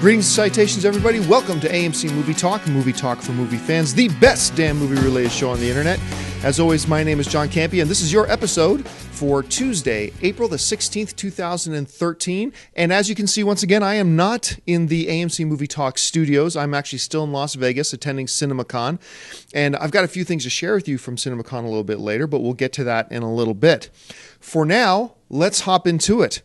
Greetings and citations, everybody. Welcome to AMC Movie Talk for movie fans, the best damn movie-related show on the internet. As always, my name is John Campea, and this is your episode for Tuesday, April the 16th, 2013. And as you can see, once again, I am not in the AMC Movie Talk studios. I'm actually still in Las Vegas attending CinemaCon. And I've got a few things to share with you from CinemaCon a little bit later, but we'll get to that in a little bit. For now, let's hop into it.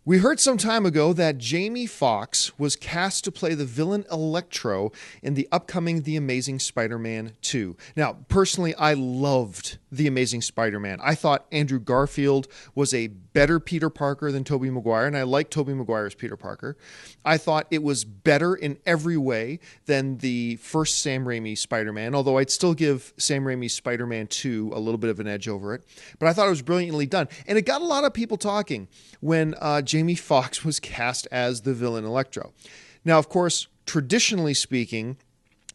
We heard some time ago that Jamie Foxx was cast to play the villain Electro in the upcoming The Amazing Spider-Man 2. Now, personally, I loved The Amazing Spider-Man. I thought Andrew Garfield was a better Peter Parker than Tobey Maguire, and I like Tobey Maguire's Peter Parker. I thought it was better in every way than the first Sam Raimi Spider-Man, although I'd still give Sam Raimi's Spider-Man 2 a little bit of an edge over it. But I thought it was brilliantly done, and it got a lot of people talking when Jamie Foxx was cast as the villain Electro. Now, of course, traditionally speaking,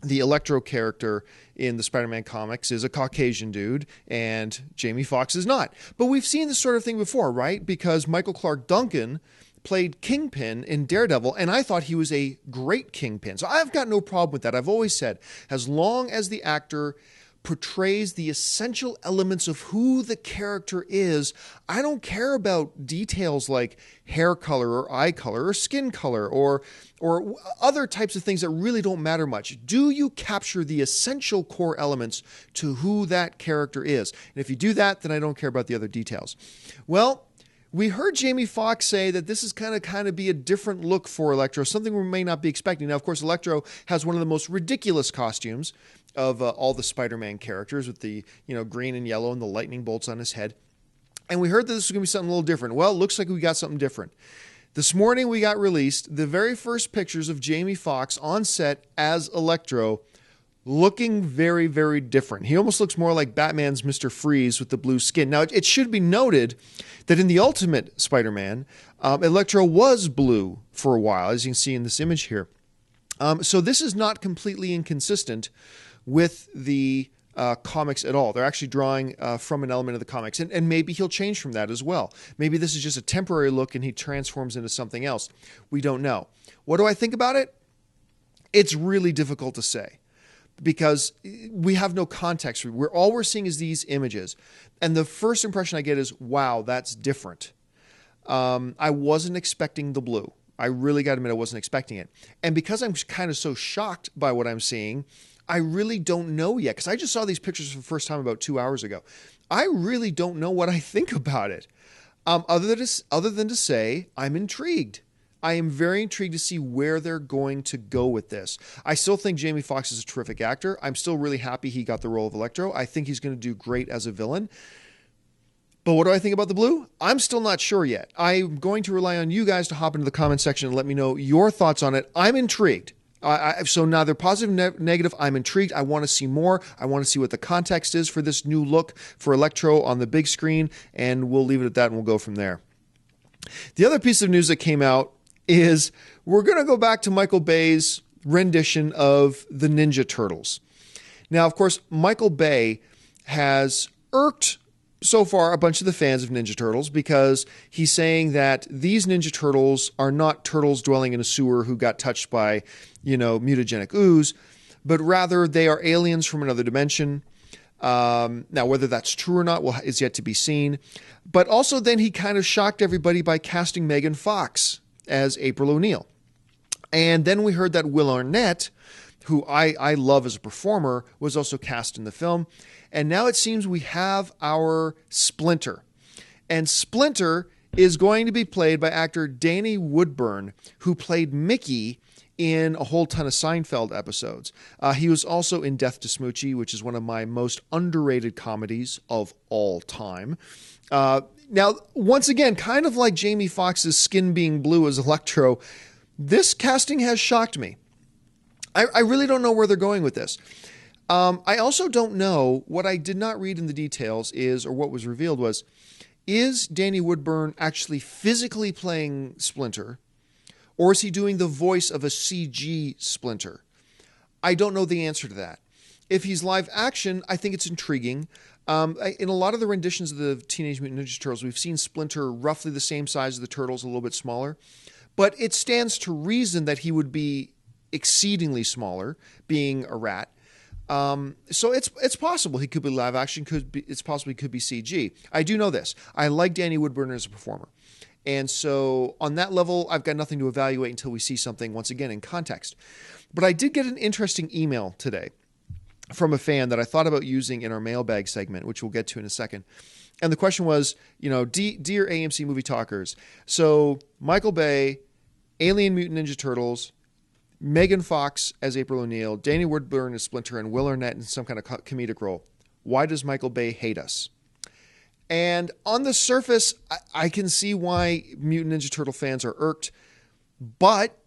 the Electro character in the Spider-Man comics is a Caucasian dude, and Jamie Foxx is not. But we've seen this sort of thing before, right? Because Michael Clark Duncan played Kingpin in Daredevil, and I thought he was a great Kingpin. So I've got no problem with that. I've always said, as long as the actor portrays the essential elements of who the character is, I don't care about details like hair color or eye color or skin color or other types of things that really don't matter much. Do you capture the essential core elements to who that character is? And if you do that, then I don't care about the other details. Well, we heard Jamie Foxx say that this is kind of be a different look for Electro, something we may not be expecting. Now, of course, Electro has one of the most ridiculous costumes of all the Spider-Man characters with the green and yellow and the lightning bolts on his head. And we heard that this was going to be something a little different. Well, it looks like we got something different. This morning we got released the very first pictures of Jamie Foxx on set as Electro, looking very, very different. He almost looks more like Batman's Mr. Freeze with the blue skin. Now, it should be noted that in the Ultimate Spider-Man, Electro was blue for a while, as you can see in this image here. So this is not completely inconsistent with the comics at all. They're actually drawing from an element of the comics, and maybe he'll change from that as well. Maybe this is just a temporary look and he transforms into something else. We don't know. What do I think about it? It's really difficult to say, because we have no context. All we're seeing is these images. And the first impression I get is, wow, that's different. I wasn't expecting the blue. I really got to admit I wasn't expecting it. And because I'm kind of so shocked by what I'm seeing, I really don't know yet, because I just saw these pictures for the first time about 2 hours ago. I really don't know what I think about it, other than to say I'm intrigued. I am very intrigued to see where they're going to go with this. I still think Jamie Foxx is a terrific actor. I'm still really happy he got the role of Electro. I think he's going to do great as a villain. But what do I think about the blue? I'm still not sure yet. I'm going to rely on you guys to hop into the comment section and let me know your thoughts on it. I'm intrigued. So neither positive, negative, I'm intrigued. I want to see more. I want to see what the context is for this new look for Electro on the big screen, and we'll leave it at that and we'll go from there. The other piece of news that came out is we're going to go back to Michael Bay's rendition of the Ninja Turtles. Now, of course, Michael Bay has irked so far a bunch of the fans of Ninja Turtles, because he's saying that these Ninja Turtles are not turtles dwelling in a sewer who got touched by, mutagenic ooze, but rather they are aliens from another dimension. Now, whether that's true or not is yet to be seen. But also then he kind of shocked everybody by casting Megan Fox as April O'Neil. And then we heard that Will Arnett, who I love as a performer, was also cast in the film. And now it seems we have our Splinter. And Splinter is going to be played by actor Danny Woodburn, who played Mickey in a whole ton of Seinfeld episodes. He was also in Death to Smoochie, which is one of my most underrated comedies of all time. Now, once again, kind of like Jamie Foxx's skin being blue as Electro, this casting has shocked me. I really don't know where they're going with this. I also don't know, what I did not read in the details is, or what was revealed was, is Danny Woodburn actually physically playing Splinter, or is he doing the voice of a CG Splinter? I don't know the answer to that. If he's live action, I think it's intriguing. In a lot of the renditions of the Teenage Mutant Ninja Turtles, we've seen Splinter roughly the same size as the Turtles, a little bit smaller. But it stands to reason that he would be exceedingly smaller, being a rat. So it's possible he could be live action. It's possible he could be CG. I do know this. I like Danny Woodburn as a performer. And so on that level, I've got nothing to evaluate until we see something, once again, in context. But I did get an interesting email today from a fan that I thought about using in our mailbag segment, which we'll get to in a second. And the question was, dear AMC Movie Talkers, so Michael Bay, Alien Mutant Ninja Turtles, Megan Fox as April O'Neil, Danny Woodburn as Splinter, and Will Arnett in some kind of comedic role. Why does Michael Bay hate us? And on the surface, I can see why Mutant Ninja Turtle fans are irked, but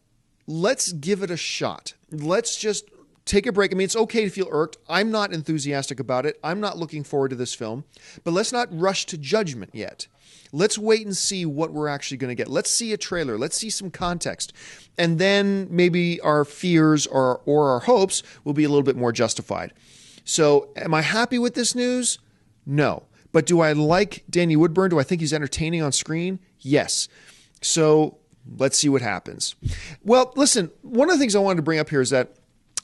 let's give it a shot. Let's just take a break. I mean, it's okay to feel irked. I'm not enthusiastic about it. I'm not looking forward to this film, but let's not rush to judgment yet. Let's wait and see what we're actually going to get. Let's see a trailer. Let's see some context. And then maybe our fears or our hopes will be a little bit more justified. So am I happy with this news? No. But do I like Danny Woodburn? Do I think he's entertaining on screen? Yes. So let's see what happens. Well, listen, one of the things I wanted to bring up here is that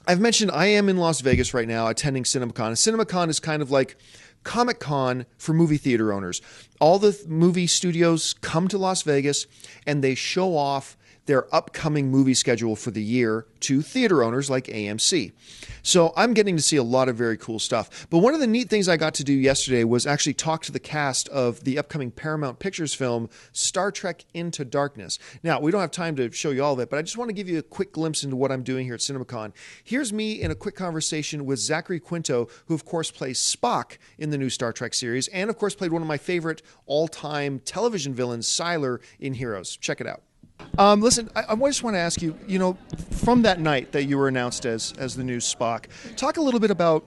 I've mentioned I am in Las Vegas right now attending CinemaCon. CinemaCon is kind of like Comic-Con for movie theater owners. All the movie studios come to Las Vegas and they show off their upcoming movie schedule for the year to theater owners like AMC. So I'm getting to see a lot of very cool stuff. But one of the neat things I got to do yesterday was actually talk to the cast of the upcoming Paramount Pictures film, Star Trek Into Darkness. Now, we don't have time to show you all of it, but I just want to give you a quick glimpse into what I'm doing here at CinemaCon. Here's me in a quick conversation with Zachary Quinto, who of course plays Spock in the new Star Trek series, and of course played one of my favorite all-time television villains, Sylar, in Heroes. Check it out. Listen, I just want to ask you, from that night that you were announced as the new Spock, talk a little bit about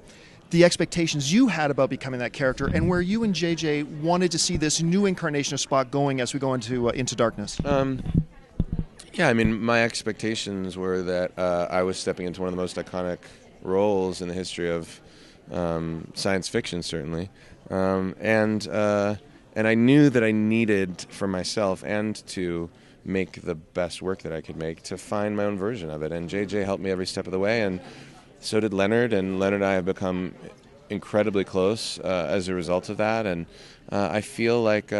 the expectations you had about becoming that character and where you and JJ wanted to see this new incarnation of Spock going as we go into Darkness. Yeah, I mean, my expectations were that I was stepping into one of the most iconic roles in the history of science fiction, certainly. And I knew that I needed for myself and to make the best work that I could make to find my own version of it. And JJ helped me every step of the way, and so did Leonard. And Leonard and I have become incredibly close as a result of that. And I feel like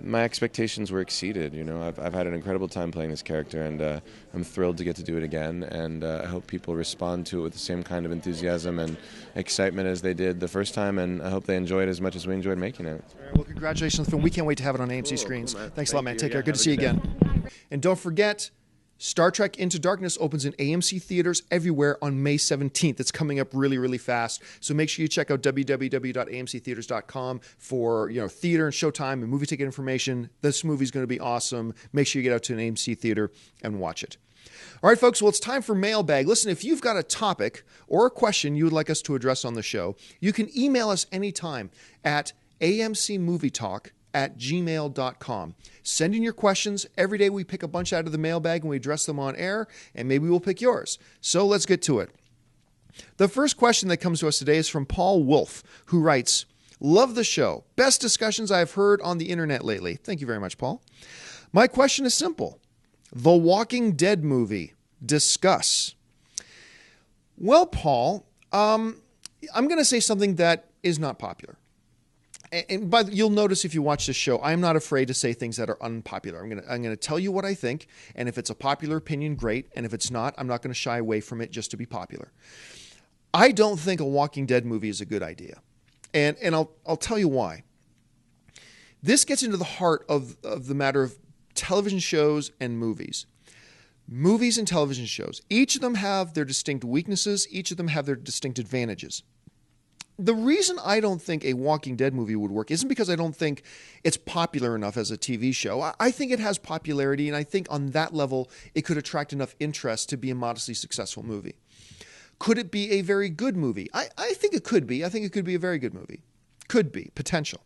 my expectations were exceeded. I've had an incredible time playing this character, and I'm thrilled to get to do it again. And I hope people respond to it with the same kind of enthusiasm and excitement as they did the first time. And I hope they enjoy it as much as we enjoyed making it. Well, congratulations on the film. We can't wait to have it on AMC screens. Cool, Thanks a lot, man. Take care. Good to see you again. And don't forget, Star Trek Into Darkness opens in AMC theaters everywhere on May 17th. It's coming up really, really fast. So make sure you check out www.amctheaters.com for theater and showtime and movie ticket information. This movie's going to be awesome. Make sure you get out to an AMC theater and watch it. All right, folks, well, it's time for Mailbag. Listen, if you've got a topic or a question you would like us to address on the show, you can email us anytime at amcmovietalk@gmail.com. Send in your questions. Every day we pick a bunch out of the mailbag and we address them on air, and maybe we'll pick yours. So let's get to it. The first question that comes to us today is from Paul Wolf, who writes, "Love the show. Best discussions I've heard on the internet lately." Thank you very much, Paul. My question is simple. The Walking Dead movie. Discuss. Well, Paul, I'm going to say something that is not popular. But you'll notice if you watch this show, I'm not afraid to say things that are unpopular. I'm going to tell you what I think, and if it's a popular opinion, great. And if it's not, I'm not going to shy away from it just to be popular. I don't think a Walking Dead movie is a good idea, and I'll tell you why. This gets into the heart of the matter of television shows and movies. Movies and television shows, each of them have their distinct weaknesses. Each of them have their distinct advantages. The reason I don't think a Walking Dead movie would work isn't because I don't think it's popular enough as a TV show. I think it has popularity, and I think on that level it could attract enough interest to be a modestly successful movie. Could it be a very good movie? I think it could be. I think it could be a very good movie. Could be. Potential.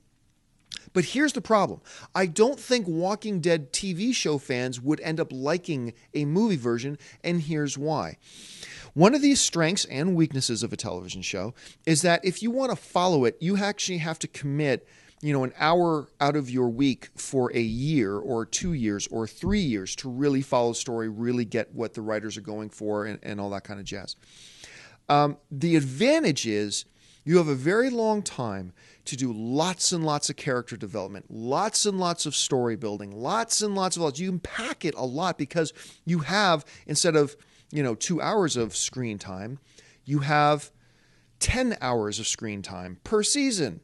But here's the problem. I don't think Walking Dead TV show fans would end up liking a movie version, and here's why. One of the strengths and weaknesses of a television show is that if you want to follow it, you actually have to commit an hour out of your week for a year or 2 years or 3 years to really follow the story, really get what the writers are going for and all that kind of jazz. The advantage is you have a very long time to do lots and lots of character development, lots and lots of story building, lots and lots of... You can pack it a lot because you have, instead of, 2 hours of screen time, you have 10 hours of screen time per season.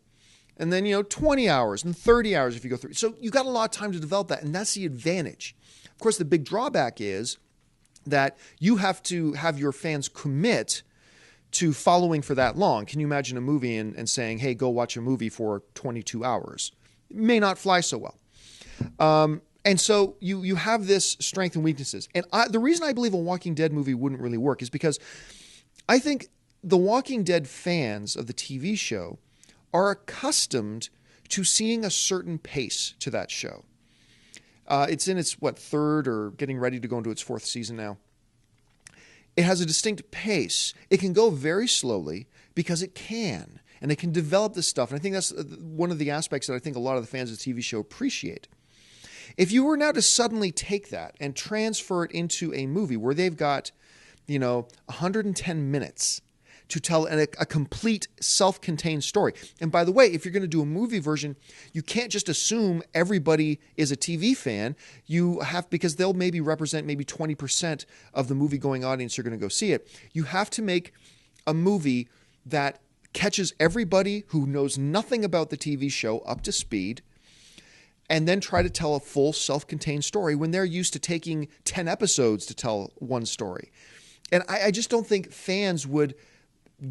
And then, 20 hours and 30 hours if you go through. So you got a lot of time to develop that, and that's the advantage. Of course, the big drawback is that you have to have your fans commit to following for that long. Can you imagine a movie and saying, hey, go watch a movie for 22 hours? It may not fly so well. And so you have this strength and weaknesses. And the reason I believe a Walking Dead movie wouldn't really work is because I think the Walking Dead fans of the TV show are accustomed to seeing a certain pace to that show. It's in its, third or getting ready to go into its fourth season now. It has a distinct pace. It can go very slowly because it can, and it can develop this stuff. And I think that's one of the aspects that I think a lot of the fans of the TV show appreciate. If you were now to suddenly take that and transfer it into a movie where they've got, 110 minutes to tell a complete self-contained story. And by the way, if you're going to do a movie version, you can't just assume everybody is a TV fan. You have, because they'll maybe represent maybe 20% of the movie-going audience who are going to go see it. You have to make a movie that catches everybody who knows nothing about the TV show up to speed, and then try to tell a full self-contained story when they're used to taking 10 episodes to tell one story. And I just don't think fans would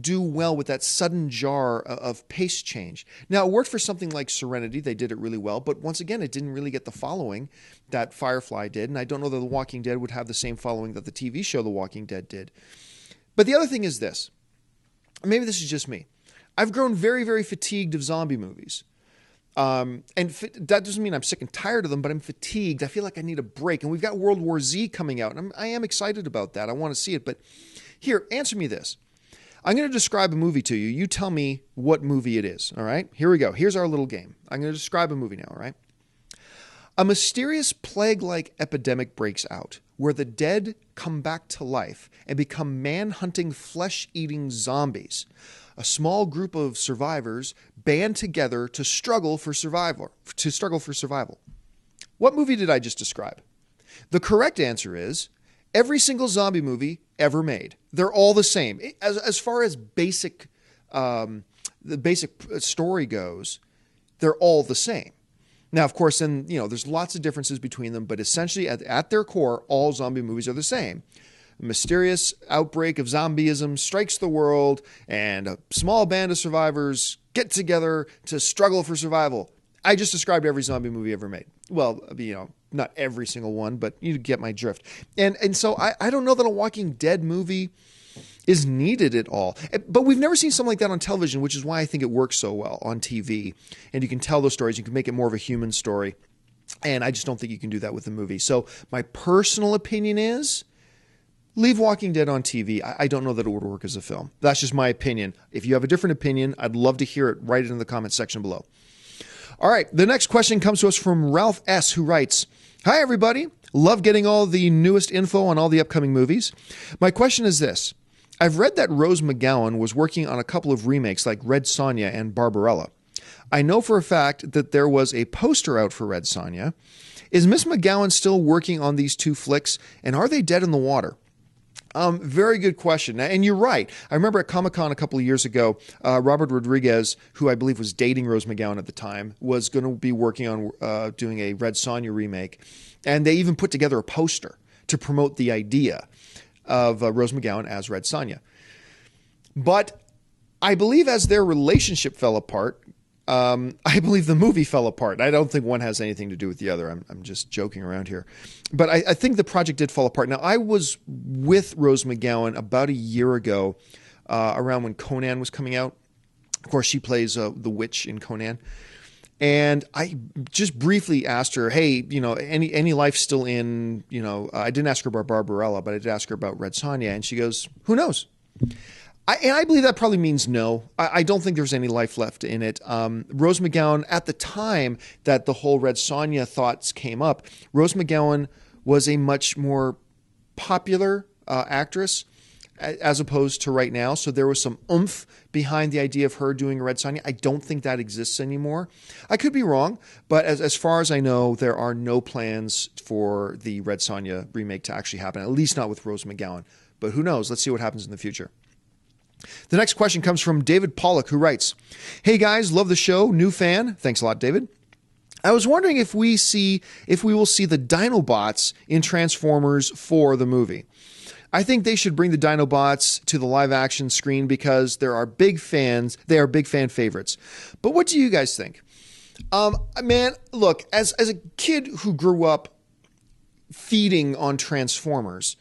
do well with that sudden jar of pace change. Now, it worked for something like Serenity. They did it really well. But once again, it didn't really get the following that Firefly did. And I don't know that The Walking Dead would have the same following that the TV show The Walking Dead did. But the other thing is this. Maybe this is just me. I've grown very, very fatigued of zombie movies. And that doesn't mean I'm sick and tired of them, but I'm fatigued. I feel like I need a break. And we've got World War Z coming out. And I am excited about that. I want to see it. But here, answer me this. I'm going to describe a movie to you. You tell me what movie it is, all right? Here we go. Here's our little game. I'm going to describe a movie now, all right? A mysterious plague-like epidemic breaks out where the dead come back to life and become man-hunting, flesh-eating zombies. A small group of survivors band together to struggle for survival. What movie did I just describe? The correct answer is every single zombie movie ever made. They're all the same. As far as the basic story goes, they're all the same. Now, of course, then there's lots of differences between them, but essentially at their core, all zombie movies are the same. A mysterious outbreak of zombieism strikes the world, and a small band of survivors get together to struggle for survival. I just described every zombie movie ever made. Well, not every single one, but you get my drift. And so I don't know that a Walking Dead movie is needed at all. But we've never seen something like that on television, which is why I think it works so well on TV. And you can tell those stories. You can make it more of a human story. And I just don't think you can do that with a movie. So my personal opinion is leave Walking Dead on TV. I don't know that it would work as a film. That's just my opinion. If you have a different opinion, I'd love to hear it. Write it in the comments section below. All right, the next question comes to us from Ralph S., who writes, "Hi, everybody. Love getting all the newest info on all the upcoming movies. My question is this. I've read that Rose McGowan was working on a couple of remakes like Red Sonja and Barbarella. I know for a fact that there was a poster out for Red Sonja. Is Miss McGowan still working on these two flicks, and are they dead in the water?" Very good question. And you're right. I remember at Comic-Con a couple of years ago, Robert Rodriguez, who I believe was dating Rose McGowan at the time, was going to be working on doing a Red Sonja remake. And they even put together a poster to promote the idea of Rose McGowan as Red Sonja. But I believe as their relationship fell apart, I believe the movie fell apart. I don't think one has anything to do with the other. I'm just joking around here. But I think the project did fall apart. Now, I was with Rose McGowan about a year ago, around when Conan was coming out. Of course, she plays the witch in Conan. And I just briefly asked her, hey, any life still in, I didn't ask her about Barbarella, but I did ask her about Red Sonja. And she goes, who knows? I believe that probably means no. I don't think there's any life left in it. Rose McGowan, at the time that the whole Red Sonja thoughts came up, Rose McGowan was a much more popular actress as opposed to right now. So there was some oomph behind the idea of her doing Red Sonja. I don't think that exists anymore. I could be wrong, but as far as I know, there are no plans for the Red Sonja remake to actually happen, at least not with Rose McGowan. But who knows? Let's see what happens in the future. The next question comes from David Pollock, who writes, "Hey guys, love the show. New fan." Thanks a lot, David. I was wondering if we will see the Dinobots in Transformers 4 the movie. I think they should bring the Dinobots to the live action screen because they are big fan favorites. But what do you guys think? Man, look, as a kid who grew up feeding on Transformers,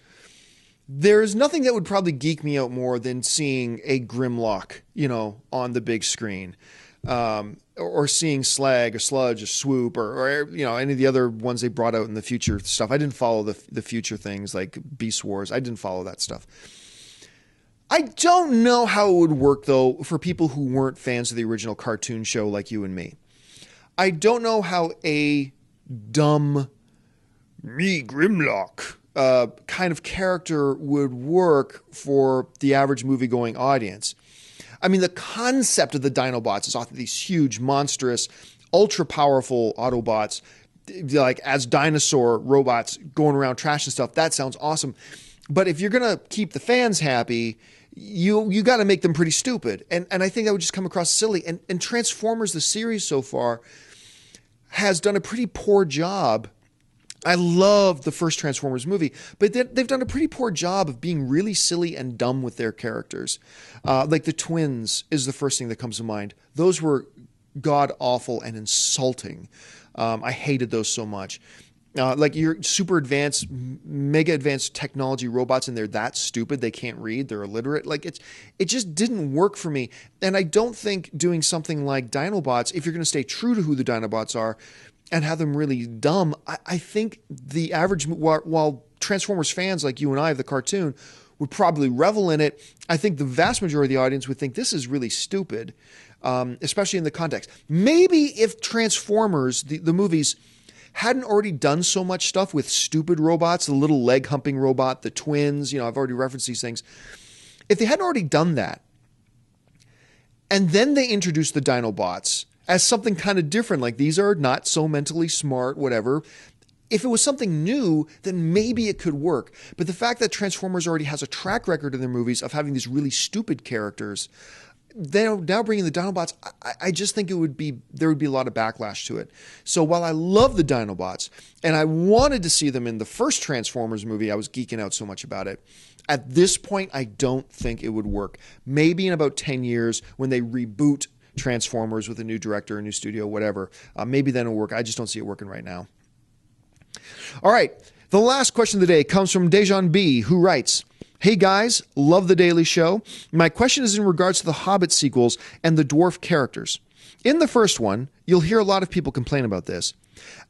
there's nothing that would probably geek me out more than seeing a Grimlock, on the big screen, or seeing Slag or Sludge or Swoop or any of the other ones they brought out in the future stuff. I didn't follow the future things like Beast Wars. I didn't follow that stuff. I don't know how it would work though for people who weren't fans of the original cartoon show like you and me. I don't know how a dumb me Grimlock kind of character would work for the average movie-going audience. I mean, the concept of the Dinobots is often these huge, monstrous, ultra-powerful Autobots, like as dinosaur robots going around trashing stuff. That sounds awesome. But if you're going to keep the fans happy, you got to make them pretty stupid. And I think that would just come across silly. And Transformers, the series so far, has done a pretty poor job. I love the first Transformers movie, but they've done a pretty poor job of being really silly and dumb with their characters. Like the twins is the first thing that comes to mind. Those were god-awful and insulting. I hated those so much. Like your super advanced, mega advanced technology robots, and they're that stupid they can't read, they're illiterate. Like it just didn't work for me. And I don't think doing something like Dinobots, if you're going to stay true to who the Dinobots are, and have them really dumb, I think the average, while Transformers fans like you and I of the cartoon would probably revel in it, I think the vast majority of the audience would think this is really stupid, especially in the context. Maybe if Transformers, the movies, hadn't already done so much stuff with stupid robots, the little leg humping robot, the twins, I've already referenced these things. If they hadn't already done that, and then they introduced the Dinobots as something kind of different, like these are not so mentally smart, whatever. If it was something new, then maybe it could work. But the fact that Transformers already has a track record in their movies of having these really stupid characters, now bringing the Dinobots, I just think there would be a lot of backlash to it. So while I love the Dinobots, and I wanted to see them in the first Transformers movie, I was geeking out so much about it. At this point, I don't think it would work. Maybe in about 10 years when they reboot Transformers with a new director, a new studio, whatever. Maybe then it'll work. I just don't see it working right now. All right. The last question of the day comes from Dejan B., who writes, "Hey guys, love the Daily Show. My question is in regards to the Hobbit sequels and the dwarf characters. In the first one, you'll hear a lot of people complain about this.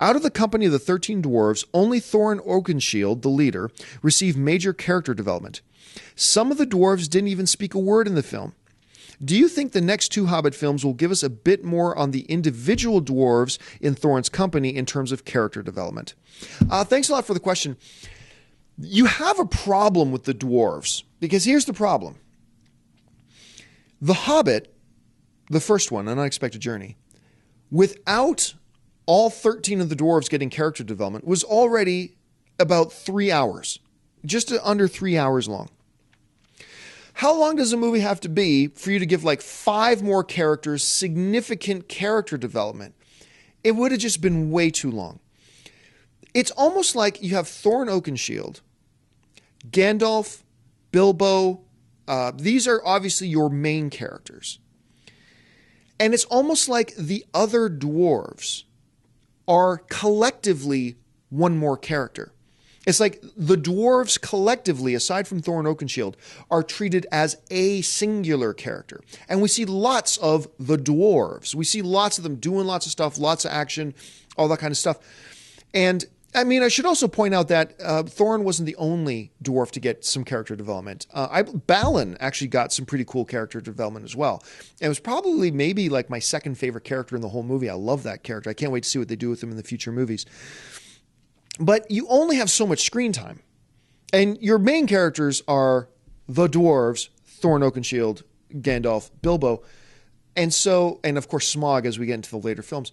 Out of the company of the 13 dwarves, only Thorin Oakenshield, the leader, received major character development. Some of the dwarves didn't even speak a word in the film. Do you think the next two Hobbit films will give us a bit more on the individual dwarves in Thorin's company in terms of character development?" Thanks a lot for the question. You have a problem with the dwarves, because here's the problem. The Hobbit, the first one, An Unexpected Journey, without all 13 of the dwarves getting character development, was already about 3 hours, just under 3 hours long. How long does a movie have to be for you to give like 5 more characters significant character development? It would have just been way too long. It's almost like you have Thorin Oakenshield, Gandalf, Bilbo. These are obviously your main characters. And it's almost like the other dwarves are collectively one more character. It's like the dwarves collectively, aside from Thorin Oakenshield, are treated as a singular character. And we see lots of the dwarves. We see lots of them doing lots of stuff, lots of action, all that kind of stuff. And I mean, I should also point out that Thorin wasn't the only dwarf to get some character development. Balin actually got some pretty cool character development as well. And it was probably maybe like my second favorite character in the whole movie. I love that character. I can't wait to see what they do with him in the future movies. But you only have so much screen time. And your main characters are the dwarves, Thorin Oakenshield, Gandalf, Bilbo, and of course Smaug as we get into the later films.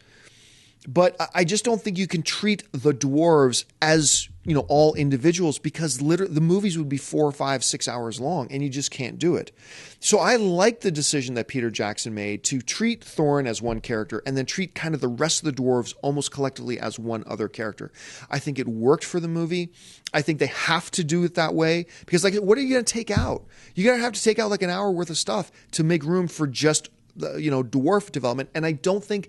But I just don't think you can treat the dwarves as, all individuals, because literally the movies would be 4, 5, 6 hours long, and you just can't do it. So I like the decision that Peter Jackson made to treat Thorin as one character and then treat kind of the rest of the dwarves almost collectively as one other character. I think it worked for the movie. I think they have to do it that way because, like, what are you going to take out? You're going to have to take out like an hour worth of stuff to make room for just the, dwarf development. And I don't think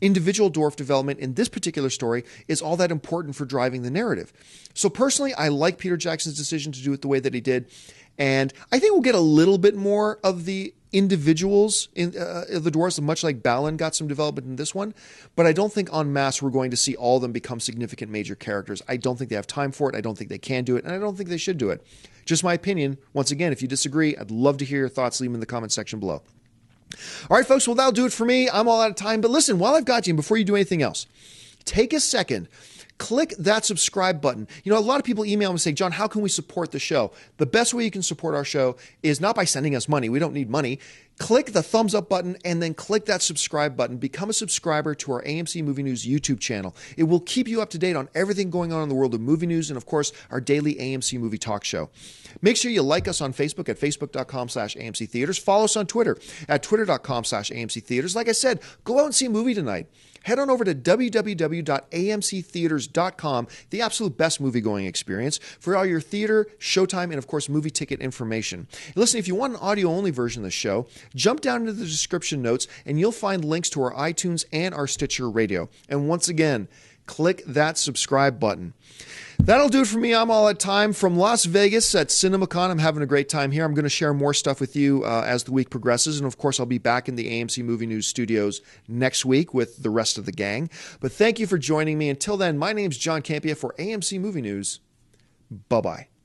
individual dwarf development in this particular story is all that important for driving the narrative. So personally, I like Peter Jackson's decision to do it the way that he did. And I think we'll get a little bit more of the individuals in the dwarves, much like Balin got some development in this one. But I don't think en masse we're going to see all of them become significant major characters. I don't think they have time for it. I don't think they can do it. And I don't think they should do it. Just my opinion. Once again, if you disagree, I'd love to hear your thoughts. Leave them in the comment section below. All right, folks, well, that'll do it for me. I'm all out of time. But listen, while I've got you, and before you do anything else, take a second, click that subscribe button. A lot of people email me and say, John, how can we support the show? The best way you can support our show is not by sending us money. We don't need money. Click the thumbs up button and then click that subscribe button. Become a subscriber to our AMC Movie News YouTube channel. It will keep you up to date on everything going on in the world of movie news and, of course, our daily AMC Movie Talk show. Make sure you like us on Facebook at facebook.com/AMC Theaters. Follow us on Twitter at twitter.com/AMC Theaters. Like I said, go out and see a movie tonight. Head on over to www.amctheaters.com, the absolute best movie-going experience for all your theater, showtime, and, of course, movie ticket information. And listen, if you want an audio-only version of the show, jump down into the description notes, and you'll find links to our iTunes and our Stitcher radio. And once again, click that subscribe button. That'll do it for me. I'm all at time from Las Vegas at CinemaCon. I'm having a great time here. I'm going to share more stuff with you as the week progresses. And, of course, I'll be back in the AMC Movie News studios next week with the rest of the gang. But thank you for joining me. Until then, my name's John Campia for AMC Movie News. Bye-bye.